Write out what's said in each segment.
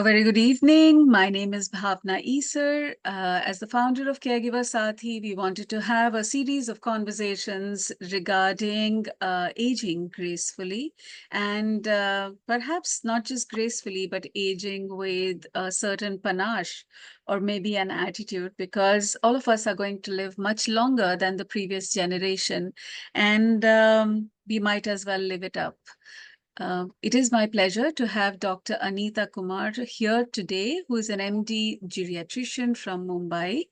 A very good evening. My name is Bhavana Issar. As the founder of Caregiver Saathi, we wanted to have a series of conversations regarding aging gracefully and perhaps not just gracefully, but aging with a certain panache or maybe an attitude, because all of us are going to live much longer than the previous generation, and we might as well live it up. It is my pleasure to have Dr. Anita Kumar here today, who is an MD geriatrician from Mumbai,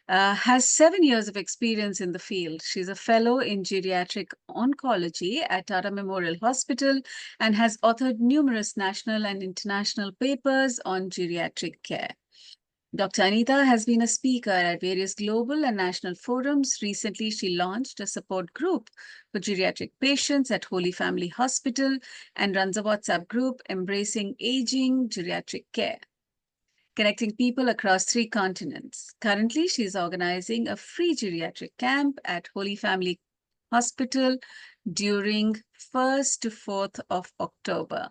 has 7 years of experience in the field. She's a fellow in geriatric oncology at Tata Memorial Hospital and has authored numerous national and international papers on geriatric care. Dr. Anita has been a speaker at various global and national forums. Recently, she launched a support group for geriatric patients at Holy Family Hospital and runs a WhatsApp group, Embracing Aging Geriatric Care, connecting people across 3 continents. Currently, she is organizing a free geriatric camp at Holy Family Hospital during 1st to 4th of October.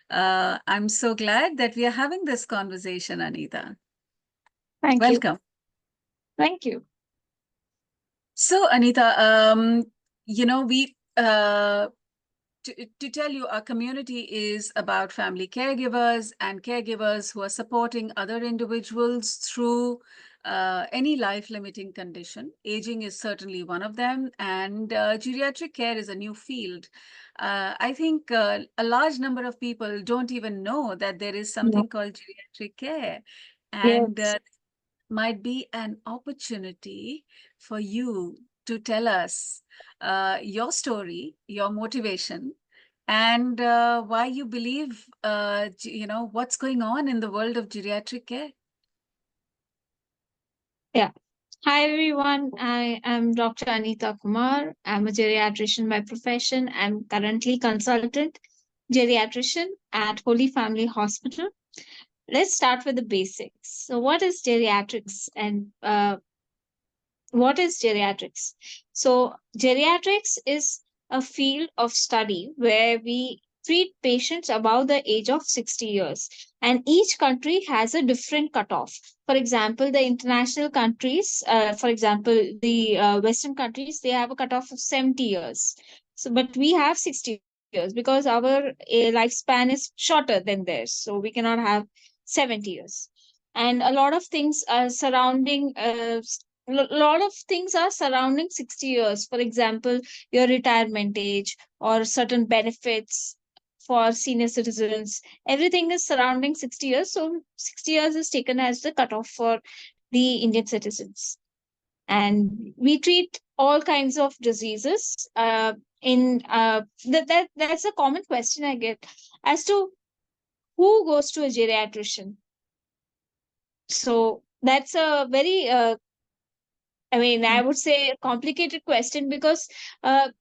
I'm so glad that we are having this conversation, Anita. Thank you. Welcome. Thank you. So, Anita, to tell you, our community is about family caregivers and caregivers who are supporting other individuals through any life-limiting condition. Aging is certainly one of them, and geriatric care is a new field. I think a large number of people don't even know that there is something called geriatric care, and Yes. might be an opportunity for you to tell us your story, your motivation, and why you believe, what's going on in the world of geriatric care. Yeah. Hi, everyone. I am Dr. Anita Kumar. I'm a geriatrician by profession. I'm currently consultant geriatrician at Holy Family Hospital. Let's start with the basics. So, what is geriatrics and what is geriatrics? So, geriatrics is a field of study where we treat patients above the age of 60 years, and each country has a different cutoff. For example, the international countries, for example, the Western countries, they have a cutoff of 70 years. So, but we have 60 years because our lifespan is shorter than theirs. So, we cannot have 70 years. And a lot of things are surrounding lot of things are surrounding 60 years. For example, your retirement age or certain benefits for senior citizens, everything is surrounding 60 years. So 60 years is taken as the cutoff for the Indian citizens. And we treat all kinds of diseases. That's a common question I get as to who goes to a geriatrician. So that's a very I would say a complicated question because I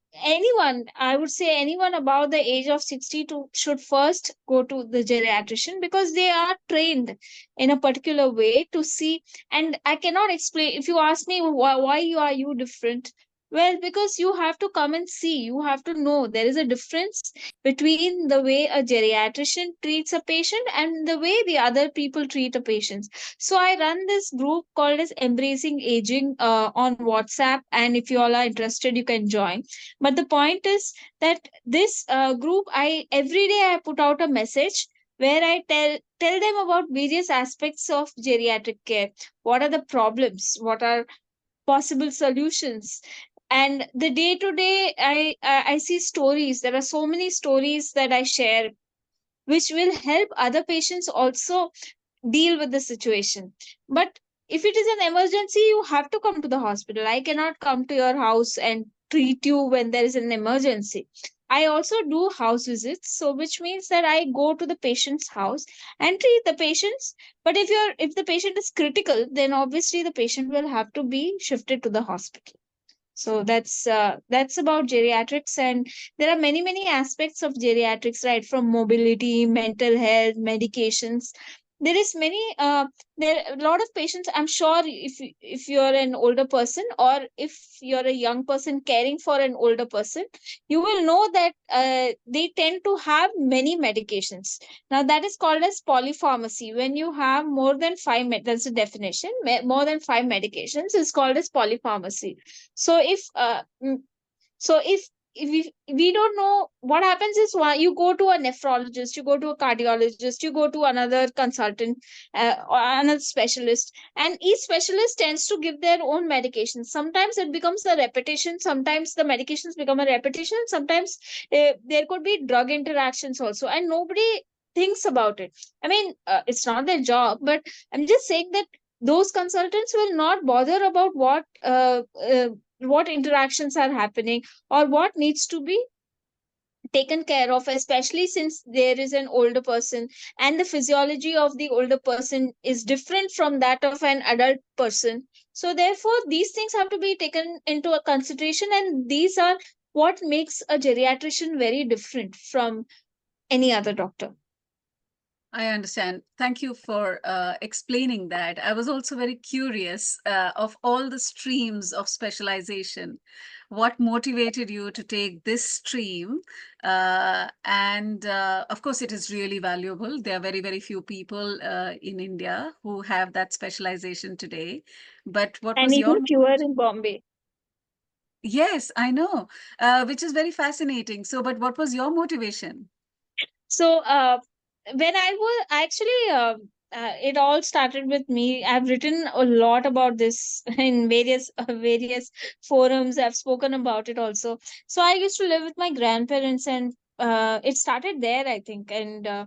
would say anyone about the age of 62 should first go to the geriatrician because they are trained in a particular way to see. And I cannot explain, if you ask me why are you different? Well, because you have to come and see, you have to know there is a difference between the way a geriatrician treats a patient and the way the other people treat a patient. So I run this group called as Embracing Aging on WhatsApp, and if you all are interested, you can join. But the point is that this group, I every day I put out a message where I tell them about various aspects of geriatric care. What are the problems? What are possible solutions? And the day to day, I see stories. There are so many stories that I share, which will help other patients also deal with the situation. But if it is an emergency, you have to come to the hospital. I cannot come to your house and treat you when there is an emergency. I also do house visits, so which means that I go to the patient's house and treat the patients. But if the patient is critical, then obviously the patient will have to be shifted to the hospital. So that's about geriatrics, and there are many aspects of geriatrics, right? From mobility, mental health, medications. there is many there a lot of patients, I'm sure, if you're an older person, or if you're a young person caring for an older person, you will know that they tend to have many medications. Now that is called as polypharmacy. When you have more than that's the definition, more than five medications is called as polypharmacy. So if we don't know, what happens is, you go to a nephrologist, you go to a cardiologist, you go to another consultant, or another specialist, and each specialist tends to give their own medication. Sometimes it becomes a repetition, sometimes the medications become a repetition, sometimes there could be drug interactions also, and nobody thinks about it. I mean, it's not their job, but I'm just saying that those consultants will not bother about what interactions are happening, or what needs to be taken care of, especially since there is an older person, and the physiology of the older person is different from that of an adult person. So therefore these things have to be taken into a consideration, and these are what makes a geriatrician very different from any other doctor. I understand. Thank you for explaining that. I was also very curious of all the streams of specialization. What motivated you to take this stream? And of course, it is really valuable. There are very, very few people in India who have that specialization today. But what And was your even fewer in Bombay. Yes, I know, which is very fascinating. So, but what was your motivation? So when I was actually it all started with me. I've written a lot about this in various forums. I've spoken about it also. So I used to live with my grandparents, and it started there, I think, and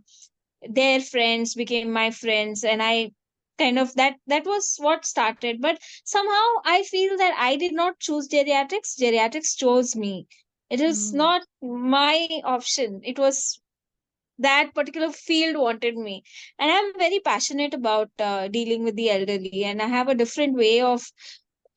their friends became my friends, and I kind of that was what started. But somehow I feel that I did not choose geriatrics. Geriatrics chose me. It is Mm. not my option. It was that particular field wanted me, and I'm very passionate about dealing with the elderly, and I have a different way of,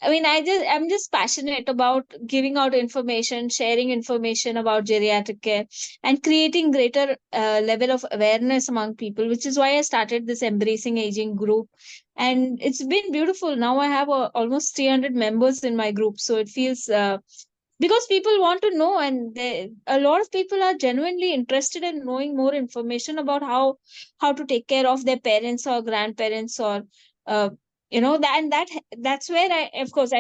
I mean, I'm just passionate about giving out information, sharing information about geriatric care, and creating greater level of awareness among people, which is why I started this embracing aging group. And it's been beautiful. Now I have almost 300 members in my group, so it feels because people want to know, and a lot of people are genuinely interested in knowing more information about how to take care of their parents or grandparents, or uh, that's where I, of course,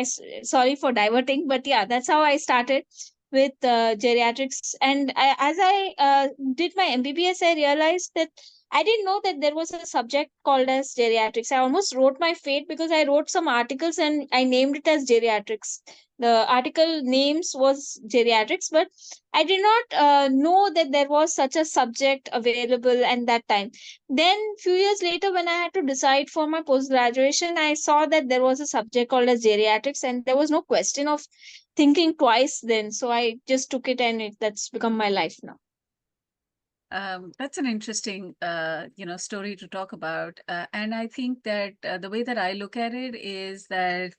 sorry for diverting, but yeah, that's how I started with geriatrics. And as I did my mbbs, I realized that I didn't know that there was a subject called as geriatrics. I almost wrote my fate, because I wrote some articles and I named it as geriatrics. The article names was geriatrics, but I did not know that there was such a subject available at that time. Then few years later, when I had to decide for my post graduation, I saw that there was a subject called as geriatrics, and there was no question of thinking twice then. So I just took it, and that's become my life now. That's an interesting, story to talk about. And I think that the way that I look at it is that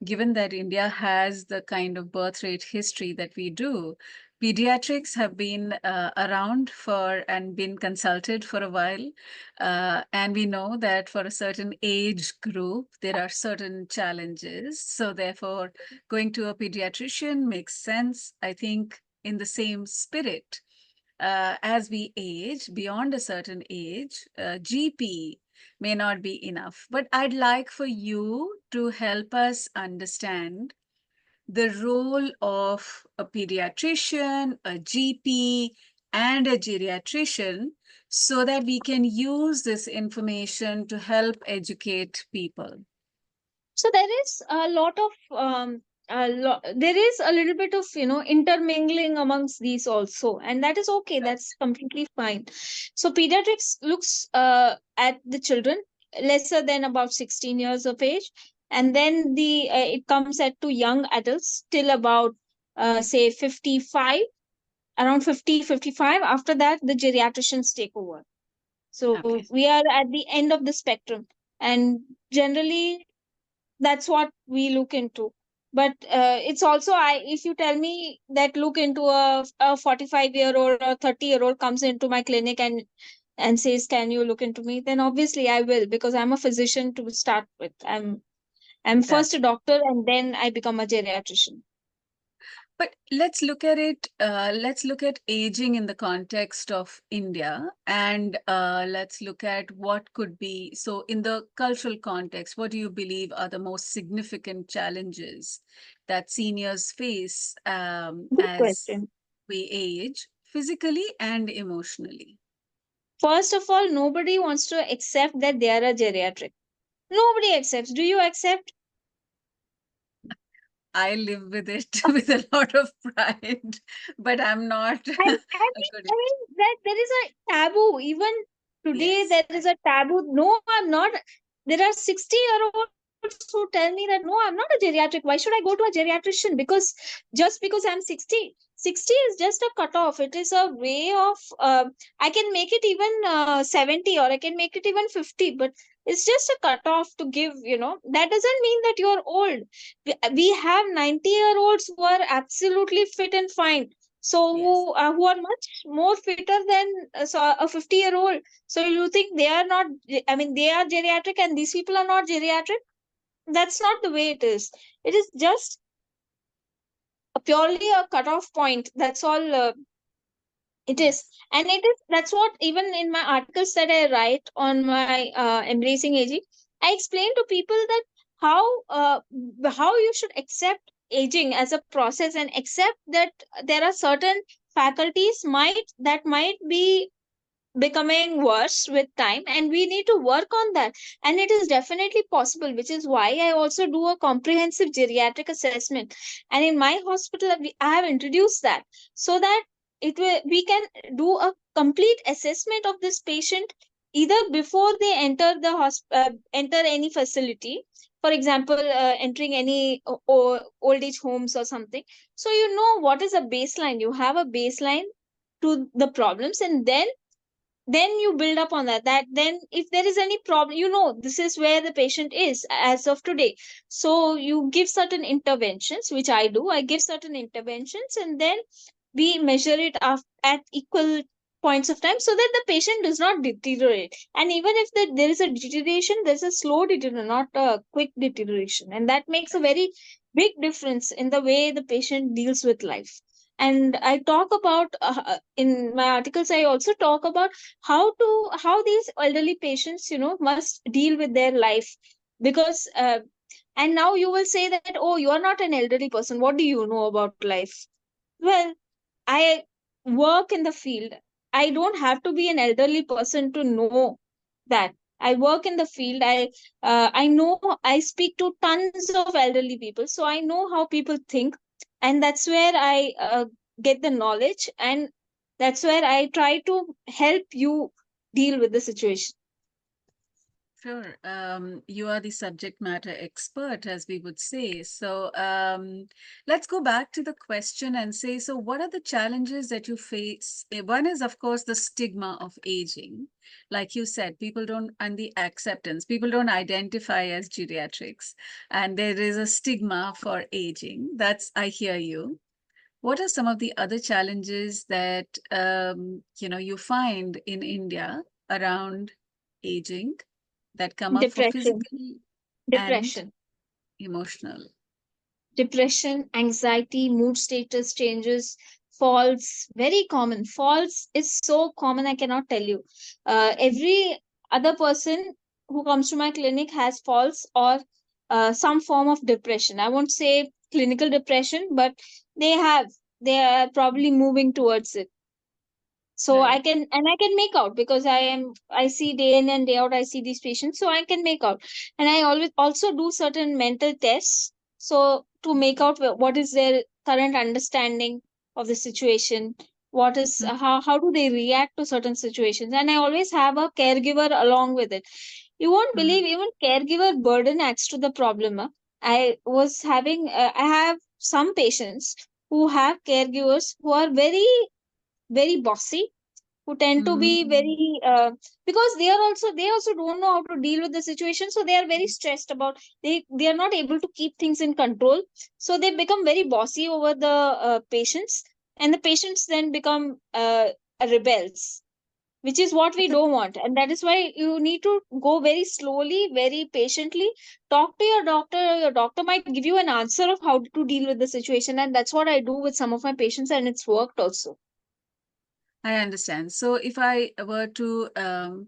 given that India has the kind of birth rate history that we do, pediatrics have been around for and been consulted for a while. And we know that for a certain age group, there are certain challenges. So, therefore, going to a pediatrician makes sense. I think in the same spirit, as we age beyond a certain age, GP may not be enough. But I'd like for you to help us understand the role of a pediatrician, a GP, and a geriatrician so that we can use this information to help educate people. So there is a lot of there is a little bit of intermingling amongst these also, and that is okay. That's completely fine. So pediatrics looks at the children lesser than about 16 years of age, and then it comes at to young adults till about say 55, around 50 55. After that, the geriatricians take over. So Okay. we are at the end of the spectrum, and generally that's what we look into. But it's also, I if you tell me that look into a 45-year-old or 30-year-old comes into my clinic, and and says, "Can you look into me?" Then obviously I will, because I'm a physician to start with. I'm first That's a doctor, and then I become a geriatrician. But let's look at it. Let's look at aging in the context of India, and let's look at what could be. So, in the cultural context, what do you believe are the most significant challenges that seniors face Good as question. we age, physically and emotionally? First of all, nobody wants to accept that they are a geriatric. Nobody accepts. Do you accept? I live with it with a lot of pride, but I'm not a good. I mean that there is a taboo. Even today, Yes, there is a taboo. No, I'm not. There are 60-year-olds who tell me that no, I'm not a geriatric. Why should I go to a geriatrician? Because just because I'm 60, 60 is just a cutoff. It is a way of I can make it even 70, or I can make it even 50, but it's just a cutoff to give. That doesn't mean that you're old. We have 90-year-olds who are absolutely fit and fine, so yes, who are much more fitter than a 50-year-old. So you think they are not, I mean, they are geriatric and these people are not geriatric? That's not the way it is. It is just a purely a cutoff point. That's all. It is. yes. And it is, that's what, even in my articles that I write on my embracing aging, I explain to people that how how you should accept aging as a process, and accept that there are certain faculties might be becoming worse with time, and we need to work on that. And it is definitely possible, which is why I also do a comprehensive geriatric assessment. And in my hospital, I have introduced that, so that we can do a complete assessment of this patient, either before they enter enter any facility, for example, entering any old age homes or something. So you know what is a baseline, you have a baseline to the problems, and then you build up on that then if there is any problem, this is where the patient is as of today. So you give certain interventions, which I do. I give certain interventions, and then we measure it at equal points of time, so that the patient does not deteriorate. And even if there is a deterioration, there's a slow deterioration, not a quick deterioration, and that makes a very big difference in the way the patient deals with life. And I talk about in my articles, I also talk about how these elderly patients must deal with their life. Because and now you will say that, oh, you are not an elderly person, what do you know about life? Well, I work in the field. I don't have to be an elderly person to know that. I work in the field. I know, I speak to tons of elderly people, so I know how people think, and that's where I get the knowledge, and that's where I try to help you deal with the situation. Sure. You are the subject matter expert, as we would say. So let's go back to the question and say, so what are the challenges that you face? One is, of course, the stigma of aging. Like you said, people don't, and the acceptance, people don't identify as geriatrics, and there is a stigma for aging. That's, I hear you. What are some of the other challenges that you find in India around aging that come up for Depression, physical and depression. emotional? Depression, anxiety, mood status changes, falls, very common. Falls is so common, I cannot tell you. Every other person who comes to my clinic has falls, or some form of depression. I won't say clinical depression, but they have, they are probably moving towards it. So Right. I can make out, because I see day in and day out, I see these patients, so I can make out. And I always also do certain mental tests, so to make out what is their current understanding of the situation, what is Mhm. how do they react to certain situations. And I always have a caregiver along with it. You won't Mhm. believe, even caregiver burden adds to the problem. I have some patients who have caregivers who are very, very bossy, who tend to be Mhm. very because they also don't know how to deal with the situation, so they are very stressed about, they are not able to keep things in control, so they become very bossy over the patients, and the patients then become rebels, which is what we That's a don't want. And that is why you need to go very slowly, very patiently. Talk to your doctor. Your doctor might give you an answer of how to deal with the situation. And that's what I do with some of my patients, and it's worked also. I understand. So, if I were to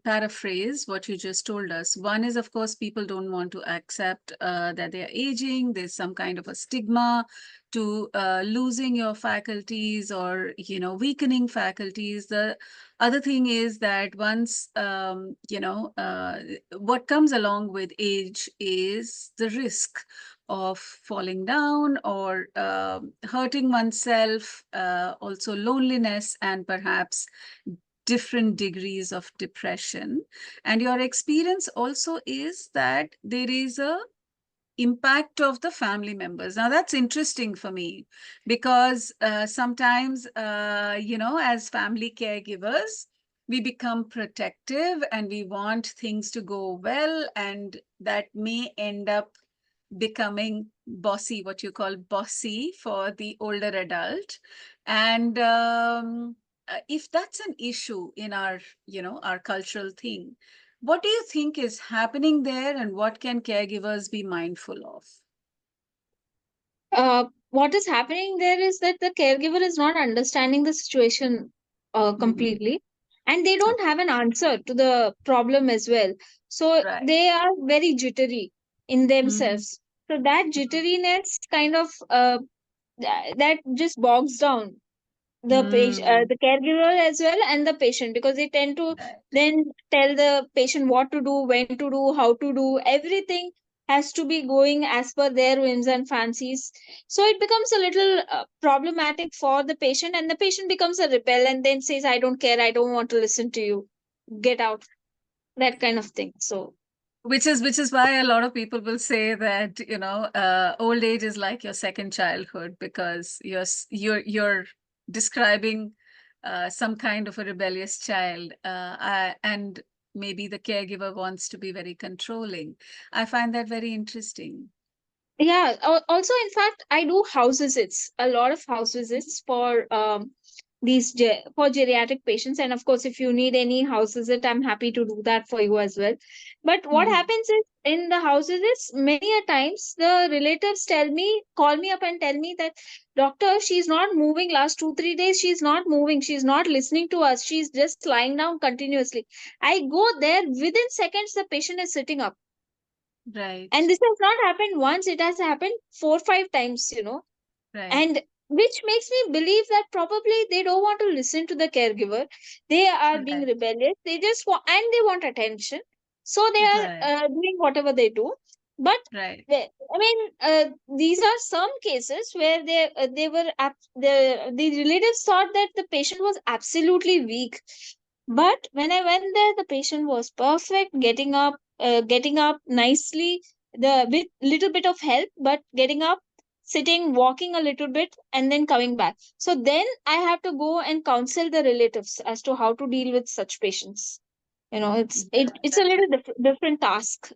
paraphrase what you just told us, one is, of course, people don't want to accept that they are aging. There's some kind of a stigma to losing your faculties or, weakening faculties. The other thing is that once, what comes along with age is the risk of falling down or hurting oneself, also loneliness, and perhaps different degrees of depression. And your experience also is that there is a impact of the family members. Now that's interesting for me because sometimes, as family caregivers, we become protective and we want things to go well, and that may end up becoming bossy, what you call bossy for the older adult. And if that's an issue in our cultural thing, what do you think is happening there, and what can caregivers be mindful of? What is happening there is that the caregiver is not understanding the situation Hmm. completely, and they don't have an answer to the problem as well. So Right. they are very jittery in Hmm. themselves. So that jitteriness kind of that just bogs down Hmm. the caregiver as well, and the patient, because they tend to Right. then tell the patient what to do, when to do, how to do. Everything has to be going as per their whims and fancies. So it becomes a little problematic for the patient, and the patient becomes a rebel and then says, I don't care, I don't want to listen to you, get out, that kind of thing. So Which is why a lot of people will say that old age is like your second childhood, because you're describing some kind of a rebellious child, and maybe the caregiver wants to be very controlling. I find that very interesting. yeah, also in fact I do house visits, a lot of house visits for for geriatric patients. And of course, if you need any house visit, I'm happy to do that for you as well. But what Mhm. happens is, in the house visits, many a times the relatives call me up and tell me that, doctor, she's not moving last 2 3 days, she's not moving, she's not listening to us, she's just lying down continuously. I go there, within seconds the patient is sitting up. And Right, this has not happened once, it has happened 4 5 times, right, and which makes me believe that probably they don't want to listen to the caregiver. They are being right, rebellious, they just want, and they want attention, so they are right, doing whatever they do. But right, I mean, these are some cases where the relatives thought that the patient was absolutely weak. But when I went there, the patient was perfect, getting up nicely, the with little bit of help, but getting up, sitting, walking a little bit, and then coming back. So then I have to go and counsel the relatives as to how to deal with such patients. It's a that's little different task.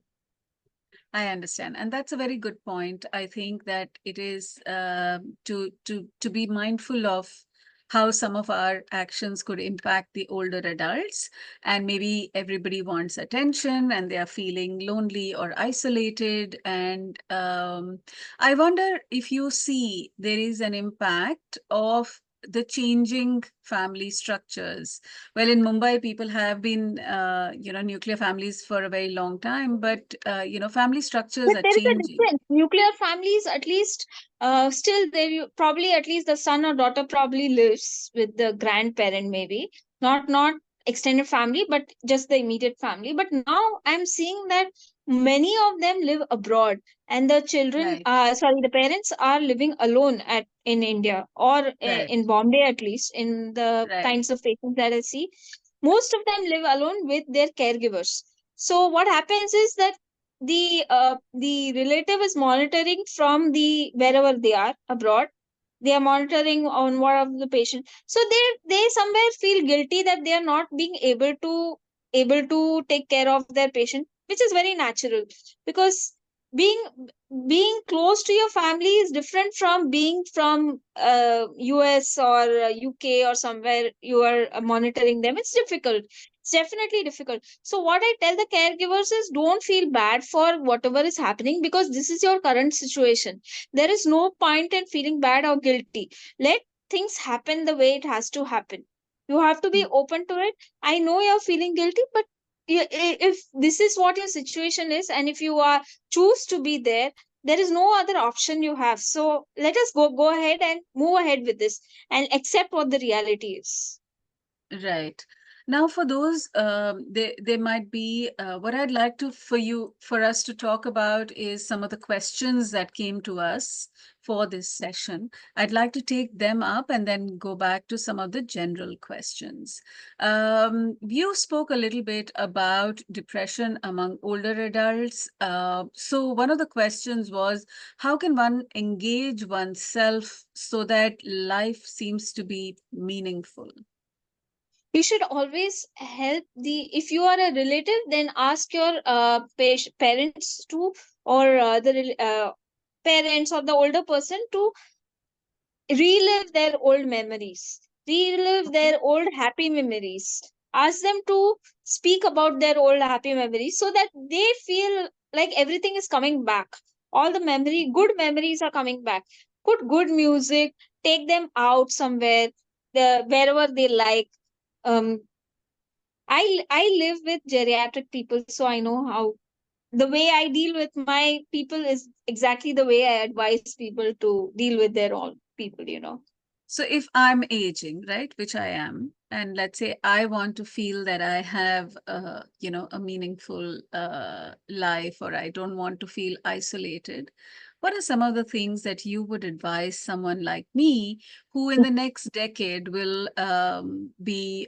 I understand, and that's a very good point. I think that it is to be mindful of how some of our actions could impact the older adults, and maybe everybody wants attention and they are feeling lonely or isolated. And I wonder if you see there is an impact of the changing family structures. Well, in Mumbai, people have been, nuclear families for a very long time, but, family structures But are there is a changing. difference. Nuclear families, at least, still there you probably at least the son or daughter probably lives with the grandparent, maybe not extended family, but just the immediate family. But now I'm seeing that many of them live abroad, and the children, Right, sorry, the parents are living alone at in India, or right, in Bombay, at least in the right, kinds of patients that I see. Most of them live alone with their caregivers. So what happens is that the relative is monitoring from the wherever they are abroad. They are monitoring on what of the patient, so they somewhere feel guilty that they are not being able to take care of their patient, which is very natural, because being being close to your family is different from being from US or UK or somewhere you are monitoring them. It's difficult. It's definitely difficult. So what I tell the caregivers is, don't feel bad for whatever is happening, because this is your current situation. There is no point in feeling bad or guilty. Let things happen the way it has to happen. You have to be Mm. open to it. I know you're feeling guilty, but if this is what your situation is, and if you are choose to be there, there is no other option you have. So let us go ahead and move ahead with this, and accept what the reality is. Right. Now, for those, they might be, what I'd like to, for us to talk about is some of the questions that came to us for this session. I'd like to take them up and then go back to some of the general questions. You spoke a little bit about depression among older adults. So one of the questions was, how can one engage oneself so that life seems to be meaningful? You should always help the, if you are a relative, then ask your parents to, or parents or the older person to relive their old memories, relive Okay. their old happy memories. Ask them to speak about their old happy memories, so that they feel like everything is coming back. All the good memories are coming back. Put good music, take them out somewhere, wherever they like. Um, I live with geriatric people, so I know how the way I deal with my people is exactly the way I advise people to deal with their own people, you know. So if I'm aging, right, which I am, and let's say I want to feel that I have, a meaningful life, or I don't want to feel isolated, what are some of the things that you would advise someone like me who in the next decade will be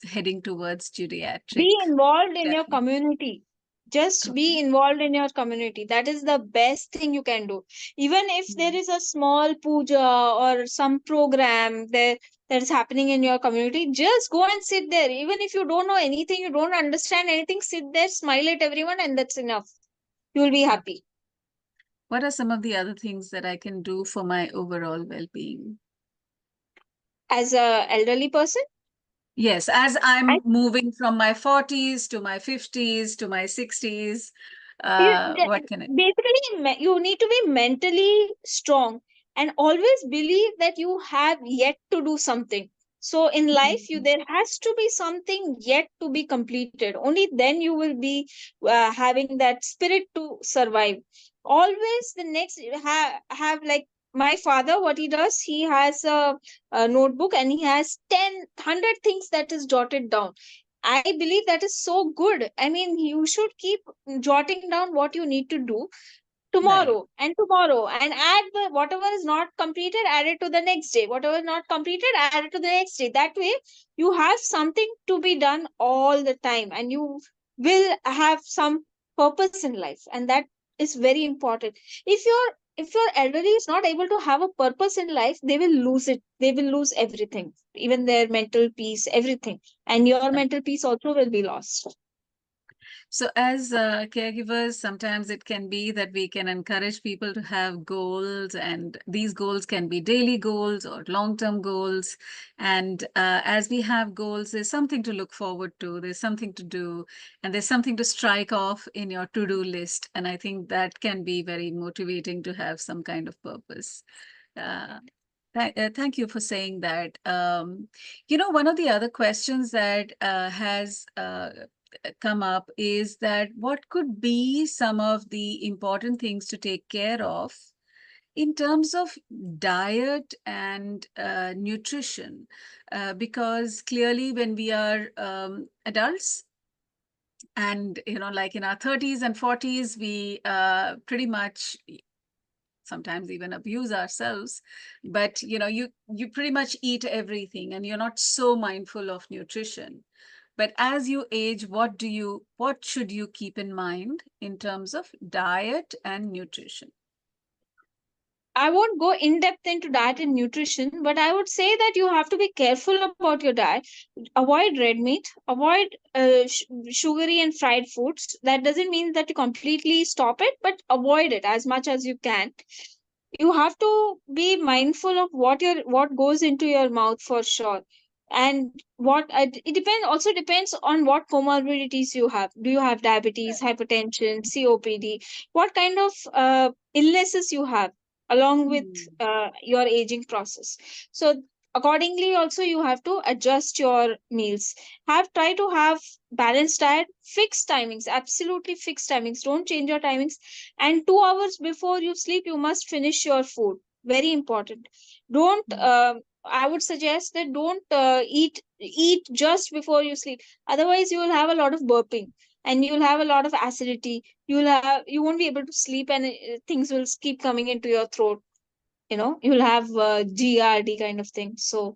heading towards geriatric Be involved in your definitely? community. Just Okay. be involved in your community. That is the best thing you can do. Even if there Mm. is a small puja or some program there that is happening in your community, just go and sit there. Even if you don't know anything, you don't understand anything, sit there, smile at everyone, and that's enough. You will be Okay. happy. What are some of the other things that I can do for my overall well-being? As a elderly person, Yes, as I I'm moving from my 40s to my 50s to my 60s, what can it? basically you need to be mentally strong, and always believe that you have yet to do something. So in life, you Mhm. there has to be something yet to be completed. Only then you will be having that spirit to survive. Always the next have like my father, what he does, he has a notebook, and he has 10 100 things that is jotted down. I believe that is so good. I mean, you should keep jotting down what you need to do Right. tomorrow, and add the whatever is not completed, add it to the next day. Whatever is not completed, add it to the next day. That way you have something to be done all the time, and you will have some purpose in life, and that is very important. If your elderly is not able to have a purpose in life, they will lose it. They will lose everything, even their mental peace, everything, and your mental peace also will be lost. So, as caregivers, sometimes it can be that we can encourage people to have goals, and these goals can be daily goals or long term goals. And as we have goals, there's something to look forward to, there's something to do, and there's something to strike off in your to do list. And I think that can be very motivating to have some kind of purpose. Uh, Thank you for saying that. One of the other questions that has come up is that what could be some of the important things to take care of in terms of diet and nutrition? Because clearly, when we are adults, and like in our 30s and 40s, we pretty much sometimes even abuse ourselves, but you pretty much eat everything and you're not so mindful of nutrition. But as you age, what should you keep in mind in terms of diet and nutrition? I won't go in depth into diet and nutrition, but I would say that you have to be careful about your diet. Avoid red meat, avoid sugary and fried foods. That doesn't mean that you completely stop it, but avoid it as much as you can. You have to be mindful of what goes into your mouth, for sure. And it depends, also depends on what comorbidities you have. Do you have diabetes, hypertension, COPD? What kind of illnesses you have along with Hmm. your aging process? So accordingly also you have to adjust your meals. Have Try to have balanced diet, fixed timings, absolutely fixed timings, don't change your timings. And 2 hours before you sleep you must finish your food, very important. Don't Hmm. I would suggest that don't eat just before you sleep. Otherwise, you will have a lot of burping and you'll have a lot of acidity. You won't be able to sleep, and things will keep coming into your throat. You'll have GRD kind of thing. So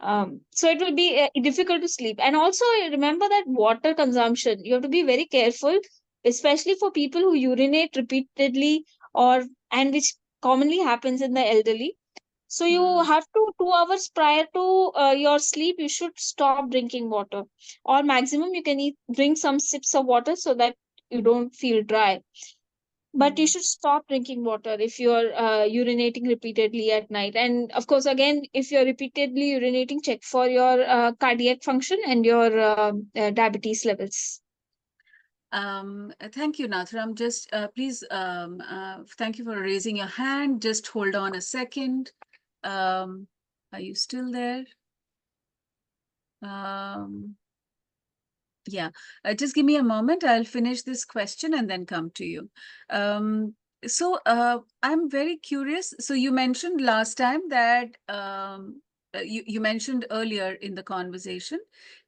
it will be difficult to sleep. And also remember that water consumption. You have to be very careful, especially for people who urinate repeatedly, or and which commonly happens in the elderly. So you Hmm. have to 2 hours prior to your sleep, you should stop drinking water, or maximum you can drink some sips of water so that you don't feel dry. But you Hmm. should stop drinking water if you're urinating repeatedly at night. And of course, again, if you're repeatedly urinating, check for your cardiac function and your diabetes levels. Thank you, Natharam. Just please, thank you for raising your hand. Just hold on a second. Are you still there? Um, yeah, just give me a moment. I'll finish this question and then come to you. I'm very curious. So you mentioned last time that you mentioned earlier in the conversation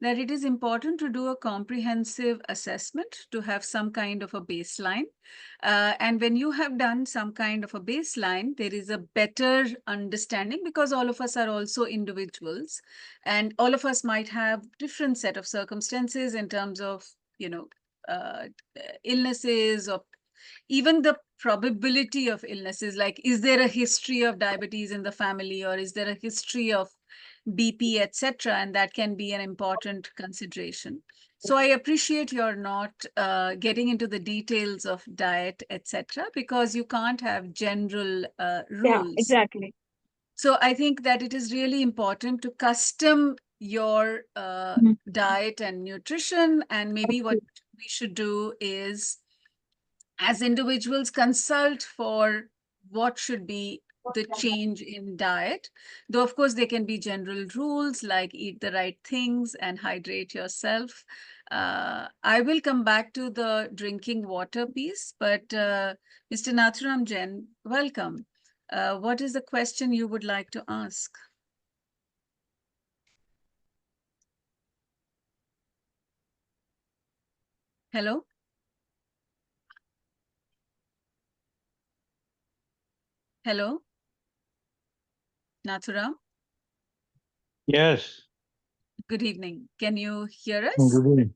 that it is important to do a comprehensive assessment to have some kind of a baseline. And when you have done some kind of a baseline, there is a better understanding because all of us are also individuals and all of us might have different set of circumstances in terms of you know uh, illnesses or even the probability of illnesses, like is there a history of diabetes in the family or is there a history of BP, etc., and that can be an important consideration. So I appreciate you're not getting into the details of diet, etc., because you can't have general Yeah, rules. exactly. So I think that it is really important to custom your Mm. diet and nutrition. And maybe what we should do is, as individuals, consult for what should be the change in diet. Though, of course, there can be general rules like eat the right things and hydrate yourself. I will come back to the drinking water piece, but Mr. Nathuram Jain, welcome. What is the question you would like to ask? Hello? Hello? Nathuram? Yes, Good evening. Can you hear good us? evening.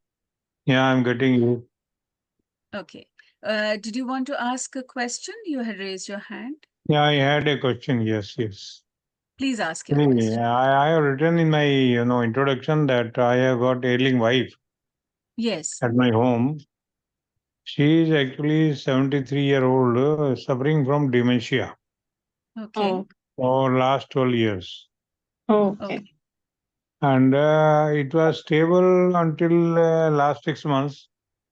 Yeah, I'm getting you. Okay. Did you want to ask a question? You had raised your hand. Yeah, I had a question. Yes, yes. Please ask your Actually, question. I have written in my introduction that I have got ailing wife Yes. at my home. She is actually 73-year-old, suffering from dementia Okay. Oh, for last 12 years, okay. Okay. and it was stable until last 6 months.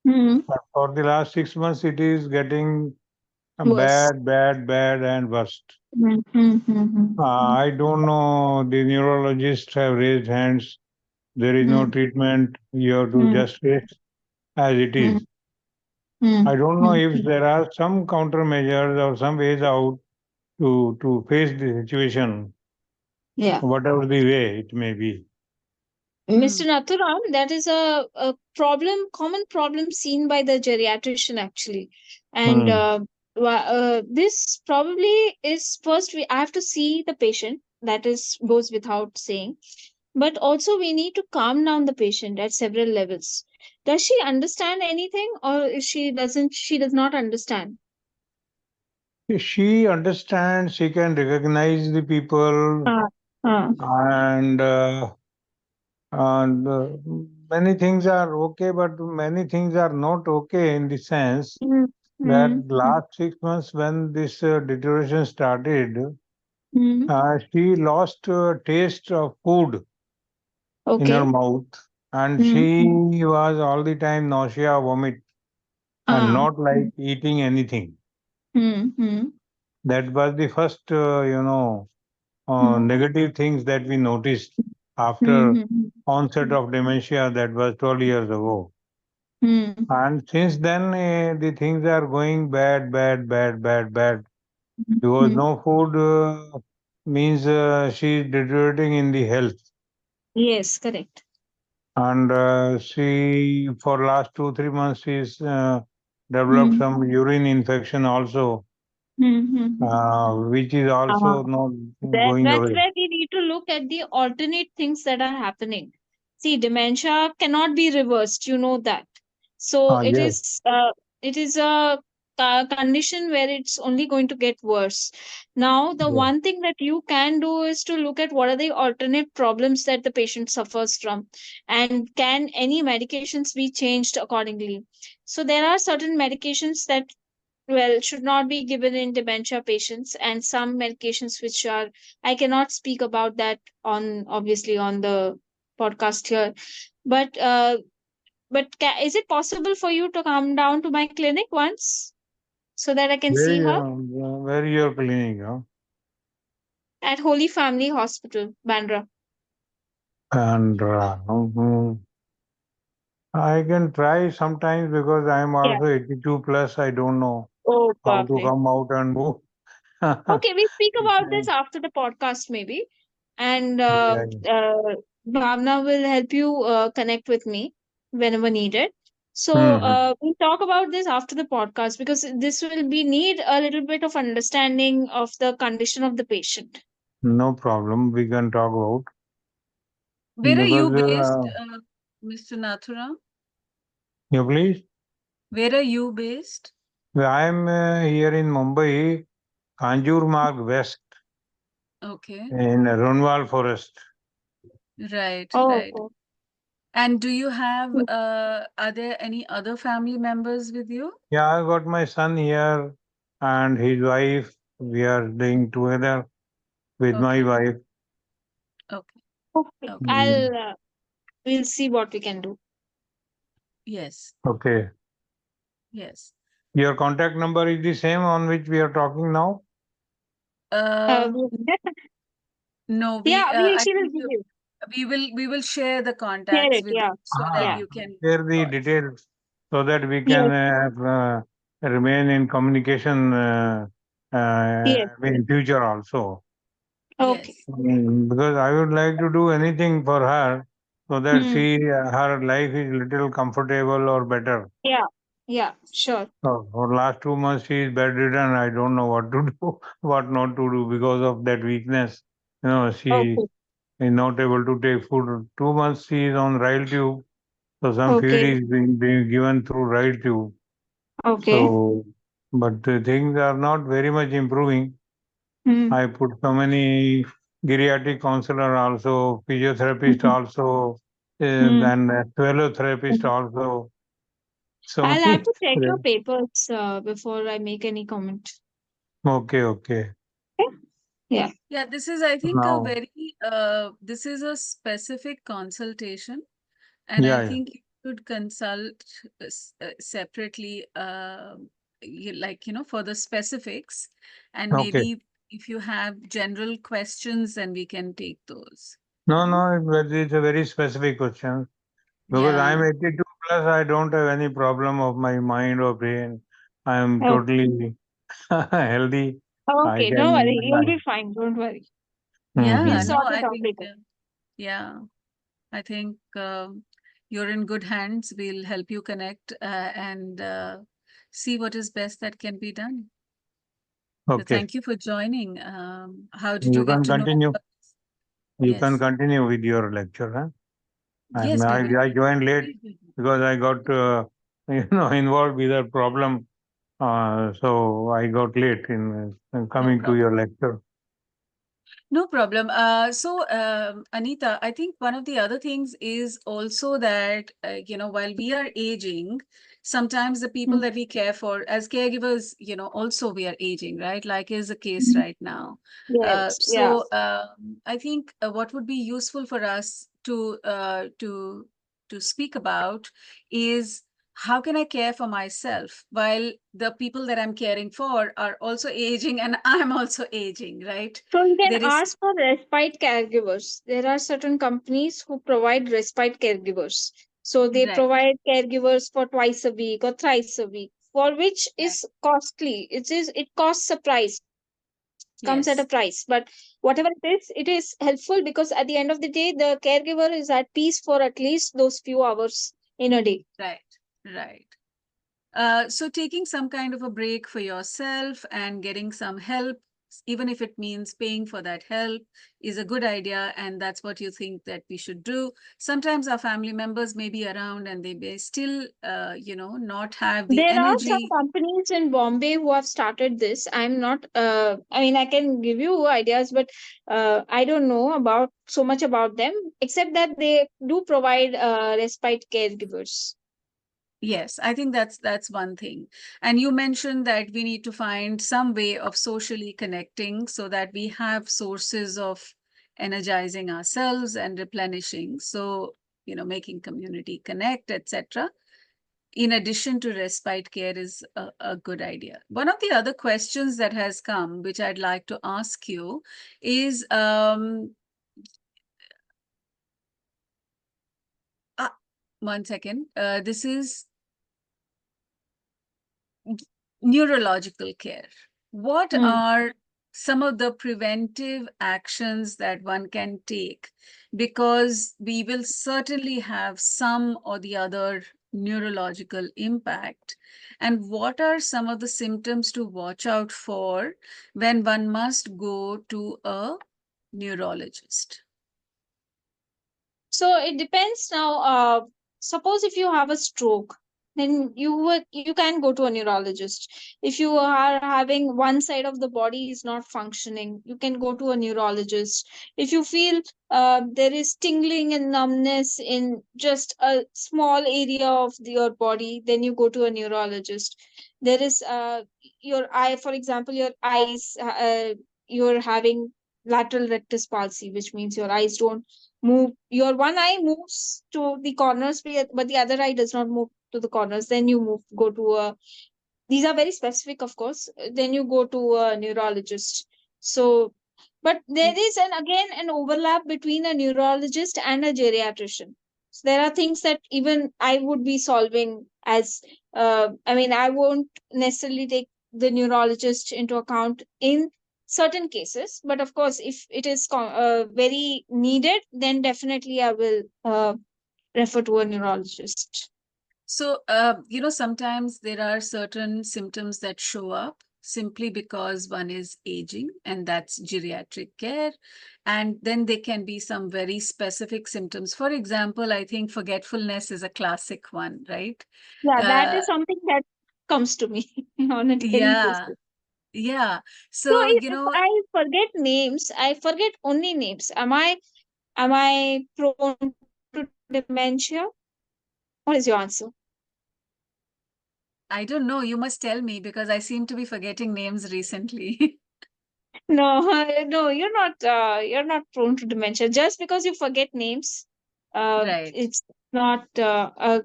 Hmm. But for the last 6 months, it is getting Worse. bad, bad, bad, and worst. Mm-hmm. I don't know. The neurologists have raised hands. There is no treatment. You have to just face as it is. I don't know if there are some countermeasures or some ways out to face the situation, Yeah. whatever the way it may be. Mr. Hmm. Nathuram, that is a common problem seen by the geriatrician actually. And Hmm. this probably is first I have to see the patient, that is goes without saying. But also we need to calm down the patient at several levels. Does she understand anything, or is she does not understand? She understands. She can recognize the people, Uh, uh, and many things are okay, but many things are not okay in the sense mm, that mm, last 6 months when this deterioration started, mm, she lost taste of food. in her Okay. mouth, and Hmm. she was all the time nausea, vomit, and Ah. not like eating anything. Hmm. Hmm. That was the first, Hmm. negative things that we noticed Hmm. after Hmm. onset of dementia. That was 12 years ago. Hmm. And since then, the things are going bad, bad, bad, bad, bad. Because Hmm. no food means she is deteriorating in the health. Yes, correct. And she, for last 2 3 months, she's developed Hmm. some urine infection also, Hmm. Hmm. which is Ah. also not going That's away. where we need to look at the alternate things that are happening. See, dementia cannot be reversed. You know that. So Yes, it is a condition where it's only going to get worse. Now, the yes. one thing that you can do is to look at what are the alternate problems that the patient suffers from, and can any medications be changed accordingly. So there are certain medications that, well, should not be given in dementia patients, and some medications which are, I cannot speak about that on, obviously, on the podcast here. But is it possible for you to come down to my clinic once so that I can see her? Where your clinic? Huh? At Holy Family Hospital, Bandra. And I can try sometimes because I am Yeah. also 82 plus. I don't know Oh, how to perfect. come out and move. Okay, we speak about Yeah, this after the podcast, maybe. And yeah. Bhavna will help you connect with me whenever needed. So Hmm. we'll talk about this after the podcast, because this will be need a little bit of understanding of the condition of the patient. No problem. We can talk about Where are you because based, Mr. Nathuram? yeah, please. Where are you based? I am here in Mumbai, Kanjur Marg West Okay, in Runwal Forest. right, Oh, right. okay. And do you have, are there any other family members with you? Yeah, I got my son here and his wife. We are staying together with my Okay, wife. okay, Okay. okay. Mm, We'll see what we can do. Yes, okay. yes. Your contact number is the same on which we are talking now? Uh, Um, no, yeah, I she will think give you. we will share the Share contacts it. with you Yeah. so that Yeah. Ah, you can share the call. details so that we can Yes. remain in communication Yes. in future also. Okay. Yes, Because I would like to do anything for her so that Hmm. she her life is little comfortable or better. Yeah. Yeah. Sure. So for last 2 months she is bedridden. I don't know what to do, what not to do because of that weakness. She Okay. is not able to take food. 2 months she is on rail tube, so some feed Okay. is being given through rail tube. Okay. So, but things are not very much improving. Hmm. I put so many geriatric counselor also, physiotherapist Mhm. also, Hmm. then therapist also. So I'll have many. to check your papers before I make any comment. Okay, okay. Okay? Yeah. yeah. This is, I think, a Now, very this is a specific consultation, and I yeah, yeah. think you should consult separately, like for the specifics, and Okay. maybe if you have general questions, then we can take those. No, Yeah, no, it's a very specific question because yeah. I'm 82 plus. I don't have any problem of my mind or brain. I am Oh, totally healthy. I okay. No worry. You'll can. be fine. Don't worry. We'll Yeah, Mhm. no, sort it I out think, later. yeah, I think you're in good hands. We'll help you connect and see what is best that can be done. So Okay. thank you for joining. How did you You get can to know continue. about this? You can Yes, continue with your lecture. Huh? yes, we will. I joined late Please do. because I got involved with a problem. So I got late in No coming to problem. your lecture. No problem. Anita, I think one of the other things is also that, while we are aging, sometimes the people Hmm. that we care for as caregivers, also we are aging, right? Like is the case right now. Yes. Yeah. I think what would be useful for us to speak about is how can I care for myself while the people that I'm caring for are also aging and I'm also aging, right? So you can There is ask for respite caregivers. There are certain companies who provide respite caregivers. So they right, provide caregivers for twice a week or thrice a week, for which right, is costly. It costs a price, comes at a price. But yes, whatever it is helpful, because at the end of the day, the caregiver is at peace for at least those few hours in a day. right, right. So taking some kind of a break for yourself and getting some help, even if it means paying for that help, is a good idea. And that's what you think that we should do. Sometimes our family members may be around and they may still, not have the There are some energy. companies in Bombay who have started this. I'm not, I mean, I can give you ideas, but I don't know about so much about them, except that they do provide respite caregivers. Yes, I think that's one thing. And you mentioned that we need to find some way of socially connecting so that we have sources of energizing ourselves and replenishing. So, making community connect, etc. In addition to respite care is a good idea. One of the other questions that has come, which I'd like to ask you, is one second. This is neurological care. What Hmm. are some of the preventive actions that one can take? Because we will certainly have some or the other neurological impact. And what are some of the symptoms to watch out for when one must go to a neurologist? So it depends now. Suppose if you have a stroke, then you can go to a neurologist. If you are having one side of the body is not functioning, you can go to a neurologist. If you feel there is tingling and numbness in just a small area of your body, then you go to a neurologist. There is your eye, for example, your eyes. You're having lateral rectus palsy, which means your eyes don't move. Your one eye moves to the corners, but the other eye does not move to the corners. Then you go to a, these are very specific, of course. Then you go to a neurologist. So, but there is an overlap between a neurologist and a geriatrician. So there are things that even I would be solving as, I mean, I won't necessarily take the neurologist into account in certain cases, but of course if it is very needed, then definitely I will refer to a neurologist. So, sometimes there are certain symptoms that show up simply because one is aging, and that's geriatric care. And then there can be some very specific symptoms. For example, I think forgetfulness is a classic one, right? Yeah, that Uh, is something that comes to me on a daily yeah, basis. yeah. So So, if I forget names, I forget only names. Am I prone to dementia? What is your answer? I don't know. You must tell me because I seem to be forgetting names recently. No, no, you're not prone to dementia. Just because you forget names, Right. not uh, a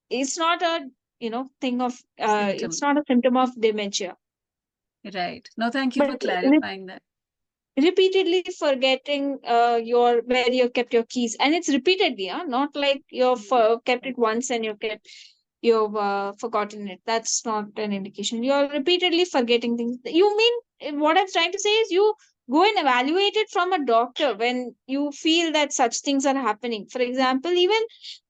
it's not a thing of it's Symptom. not a symptom of dementia. Right. No, thank you But for clarifying that. repeatedly forgetting your where you kept your keys, and it's repeatedly, not like you've kept it once and you've forgotten it. That's not an indication. You're repeatedly forgetting things. You mean, what I'm trying to say is you go and evaluate it from a doctor when you feel that such things are happening. For example, even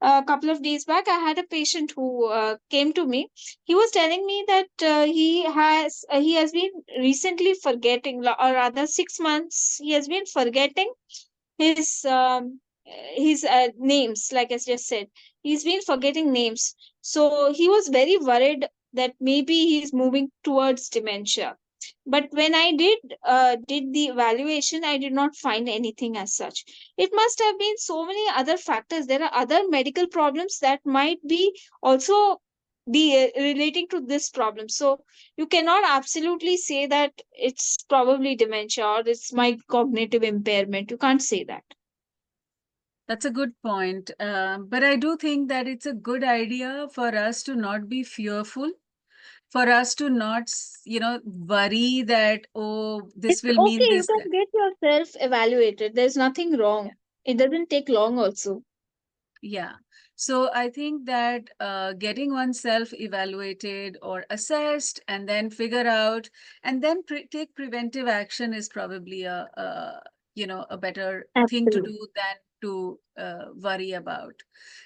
a couple of days back, I had a patient who came to me. He was telling me that he has been recently forgetting, or rather 6 months he has been forgetting his names. Like I just said, he's been forgetting names. So he was very worried that maybe he's moving towards dementia. But when I did the evaluation, I did not find anything as such. It must have been so many other factors. There are other medical problems that might be also be relating to this problem. So you cannot absolutely say that it's probably dementia or it's my cognitive impairment. You can't say that. That's a good point. But I do think that it's a good idea for us to not be fearful, for us to not, worry that, oh, this It's will okay. mean You this. can get yourself evaluated. There's nothing wrong. It doesn't take long also. Yeah. So I think that getting oneself evaluated or assessed and then figure out and then take preventive action is probably a better thing to Absolutely. do than to worry about.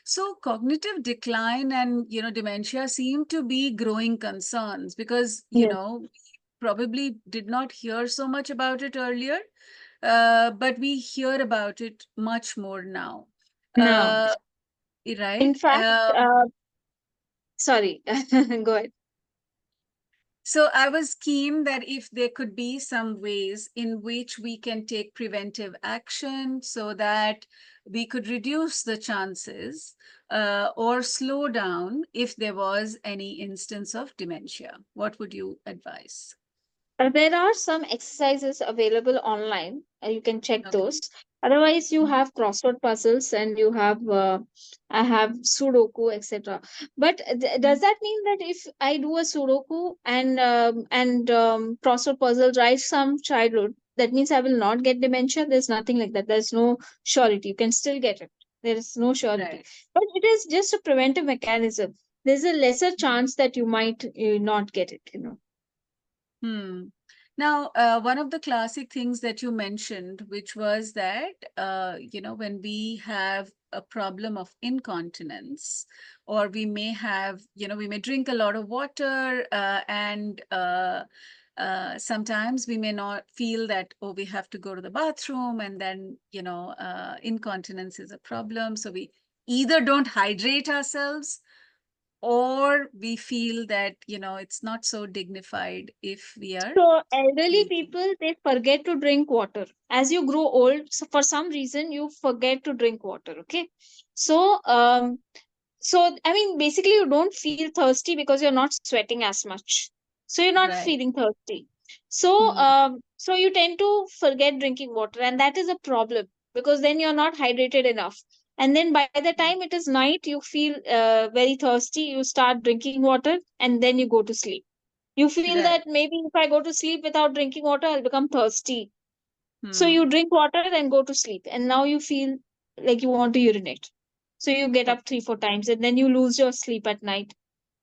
So cognitive decline and, dementia seem to be growing concerns because, Yes. we probably did not hear so much about it earlier, but we hear about it much more now. Now, Uh, in Right. fact, sorry, go ahead. So I was keen that if there could be some ways in which we can take preventive action so that we could reduce the chances or slow down if there was any instance of dementia. What would you advise? There are some exercises available online. You can check Okay. those. Otherwise, you Mhm. have crossword puzzles and you have I have Sudoku, etc. But does that mean that if I do a Sudoku and crossword puzzle right from childhood, that means I will not get dementia? There's nothing like that. There's no surety. You can still get it. There is no surety. Right. But it is just a preventive mechanism. There's a lesser chance that you might not get it. Hmm. Now, one of the classic things that you mentioned, which was that, when we have a problem of incontinence, or we may have, we may drink a lot of water, and sometimes we may not feel that, oh, we have to go to the bathroom, and then, incontinence is a problem. So we either don't hydrate ourselves or we feel that it's not so dignified if we are So elderly leaking. people, they forget to drink water. As you grow old, so for some reason you forget to drink water. Okay, so I mean, basically, you don't feel thirsty because you're not sweating as much. So you're not Right. feeling thirsty. So Hmm. so you tend to forget drinking water, and that is a problem because then you're not hydrated enough. And then by the time it is night, you feel very thirsty. You start drinking water, and then you go to sleep. You feel Right. that maybe if I go to sleep without drinking water, I'll become thirsty. So you Hmm. drink water and go to sleep, and now you feel like you want to urinate. So you get Okay. up 3, 4 times, and then you lose your sleep at night.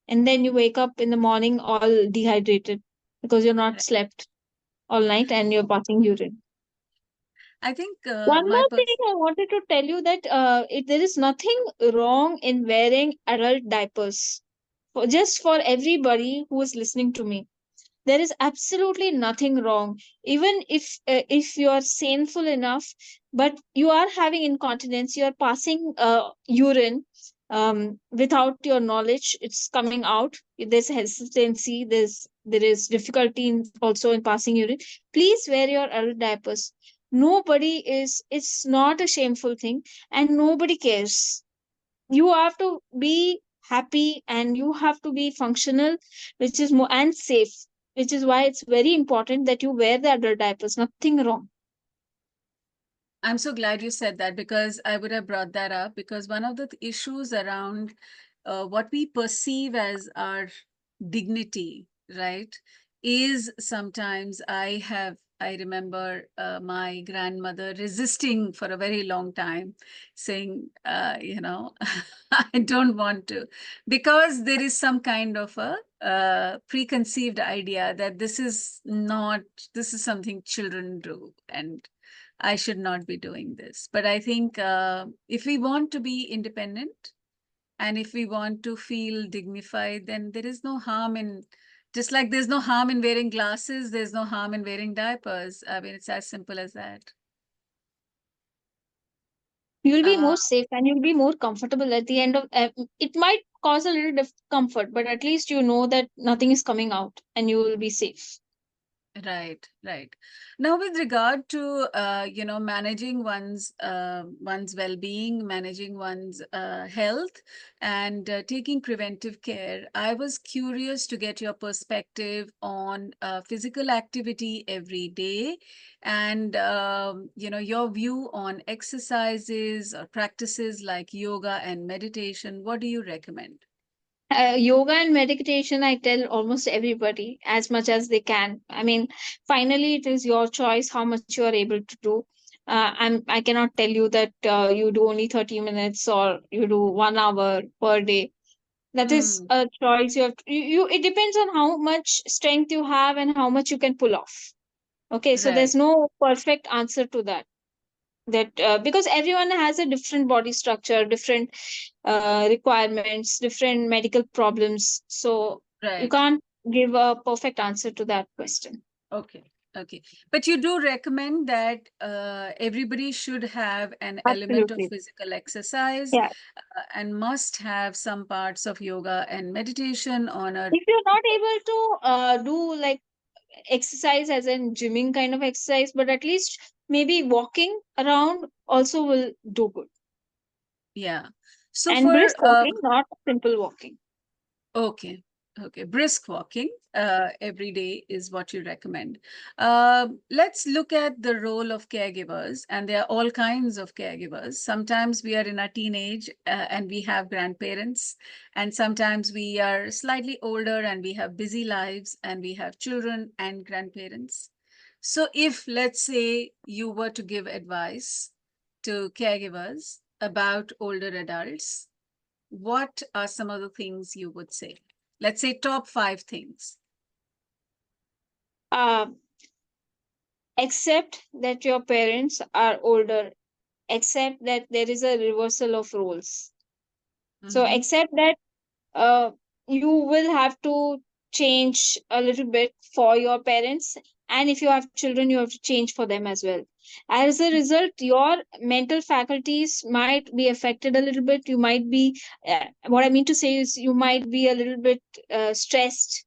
And then you wake up in the morning all dehydrated because you're not Right. slept all night and you're passing urine. I think One my more thing I wanted to tell you that there is nothing wrong in wearing adult diapers. Just for everybody who is listening to me, there is absolutely nothing wrong, even if you are saneful enough, but you are having incontinence, you are passing urine without your knowledge, it's coming out, there's hesitancy, there is difficulty in also in passing urine. Please wear your adult diapers. Nobody is, it's not a shameful thing, and nobody cares. You have to be happy and you have to be functional, which is more and safe, which is why it's very important that you wear the adult diapers. Nothing wrong. I'm so glad you said that because I would have brought that up because one of the issues around what we perceive as our dignity, right, is sometimes I remember my grandmother resisting for a very long time, saying, I don't want to, because there is some kind of a preconceived idea that this is something children do. And I should not be doing this. But I think if we want to be independent and if we want to feel dignified, then there is no harm in, just like there's no harm in wearing glasses, there's no harm in wearing diapers. I mean, it's as simple as that. You'll be Uh, more safe and you'll be more comfortable at the end of it. Might cause a little discomfort, but at least you know that nothing is coming out and you will be safe. Right, right. Now, with regard to managing one's well-being, managing one's health, and taking preventive care, I was curious to get your perspective on physical activity every day, and your view on exercises or practices like yoga and meditation. What do you recommend? Yoga and meditation, I tell almost everybody as much as they can. I mean, finally, it is your choice how much you are able to do. I cannot tell you that you do only 30 minutes or you do 1 hour per day. That is Hmm. a choice you have it depends on how much strength you have and how much you can pull off. Okay, so Right, there's no perfect answer to that. That because everyone has a different body structure, different requirements, different medical problems. So you right. can't give a perfect answer to that question. Okay, okay. But you do recommend that everybody should have an element of Absolutely. physical exercise Yeah. and must have some parts of yoga and meditation on a. If you're not able to do like exercise as in gymming kind of exercise, but at least maybe walking around also will do good. Yeah. So And for brisk walking, not simple walking. okay. Okay. Brisk walking every day is what you recommend. Let's look at the role of caregivers, and there are all kinds of caregivers. Sometimes we are in our teenage and we have grandparents, and sometimes we are slightly older and we have busy lives and we have children and grandparents. So, if let's say you were to give advice to caregivers about older adults, what are some of the things you would say? Let's say top 5 things. Uh, Accept that your parents are older. Accept that there is a reversal of roles. So Mm-hmm. accept that uh, you will have to change a little bit for your parents, and if you have children you have to change for them as well. As a result, your mental faculties might be affected a little bit. You might be what I mean to say is you might be a little bit stressed,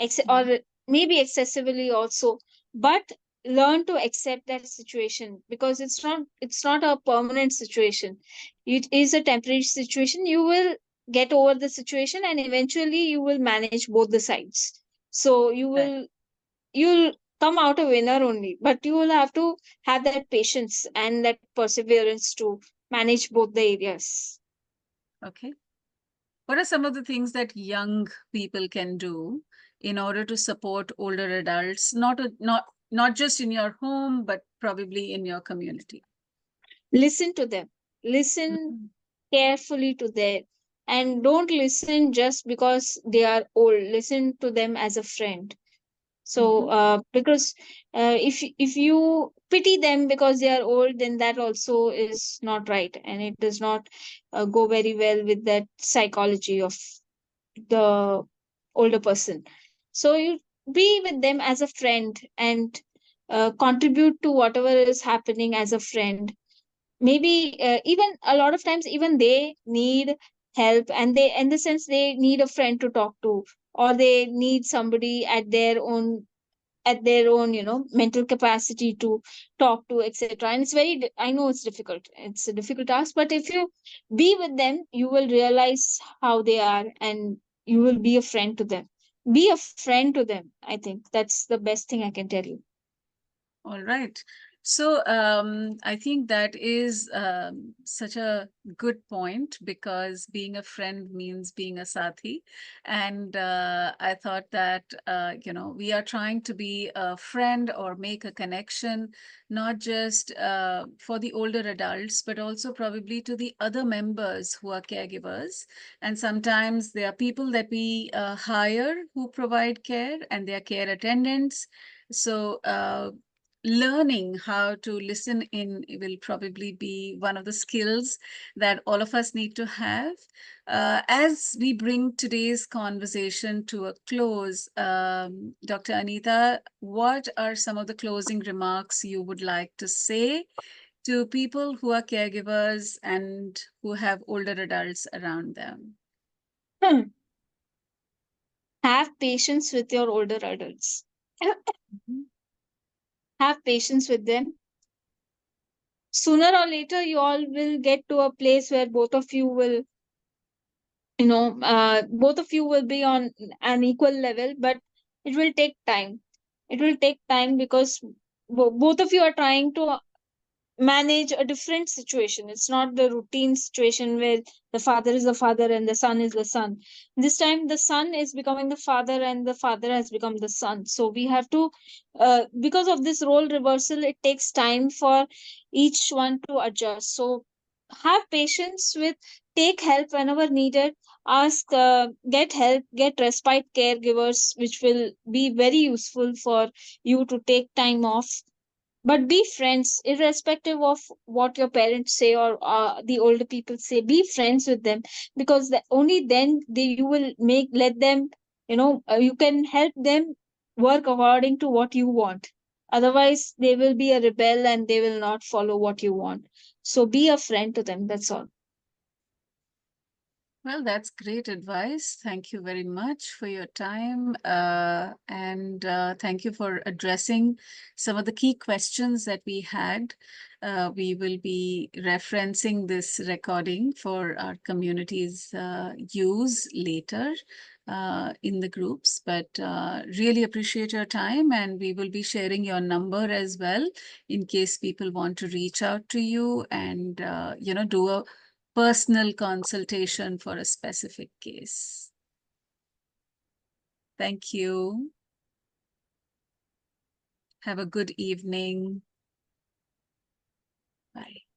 Mm-hmm. or maybe excessively also. But learn to accept that situation, because it's not a permanent situation. It is a temporary situation. You will get over the situation, and eventually you will manage both the sides. So Right. you'll come out a winner only, but you will have to have that patience and that perseverance to manage both the areas. Okay. What are some of the things that young people can do in order to support older adults, not just in your home, but probably in your community? Listen to them. Listen Mhm. carefully to them, and don't listen just because they are old. Listen to them as a friend. So Mhm. because if you pity them because they are old, then that also is not right, and it does not go very well with that psychology of the older person. So you be with them as a friend, and contribute to whatever is happening as a friend. Maybe even a lot of times even they need help, and they, in the sense, they need a friend to talk to, or they need somebody at their own mental capacity to talk to, etc. And it's I know it's difficult, it's a difficult task, but if you be with them you will realize how they are, and you will be a friend to them. Be a friend to them. I think that's the best thing I can tell you. All right. So I think that is such a good point, because being a friend means being a Saathi. And I thought that, we are trying to be a friend or make a connection, not just for the older adults, but also probably to the other members who are caregivers. And sometimes there are people that we hire who provide care, and they are care attendants. So, learning how to listen in will probably be one of the skills that all of us need to have. As we bring today's conversation to a close, Dr. Anita, what are some of the closing remarks you would like to say to people who are caregivers and who have older adults around them? Hmm. Have patience with your older adults. Mhm. Have patience with them. Sooner or later, you all will get to a place where both of you will, both of you will be on an equal level, but it will take time. It will take time because both of you are trying to manage a different situation. It's not the routine situation where the father is the father and the son is the son. This time the son is becoming the father and the father has become the son. So we have to, because of this role reversal, it takes time for each one to adjust. So have patience with, take help whenever needed, ask, get help, get respite caregivers, which will be very useful for you to take time off. But be friends irrespective of what your parents say or the older people say. Be friends with them, because only then you will make let them, you can help them work according to what you want. Otherwise they will be a rebel and they will not follow what you want. So be a friend to them, that's all. Well, that's great advice. Thank you very much for your time. And thank you for addressing some of the key questions that we had. We will be referencing this recording for our community's use later in the groups. But really appreciate your time, and we will be sharing your number as well in case people want to reach out to you and do a personal consultation for a specific case. Thank you. Have a good evening. Bye.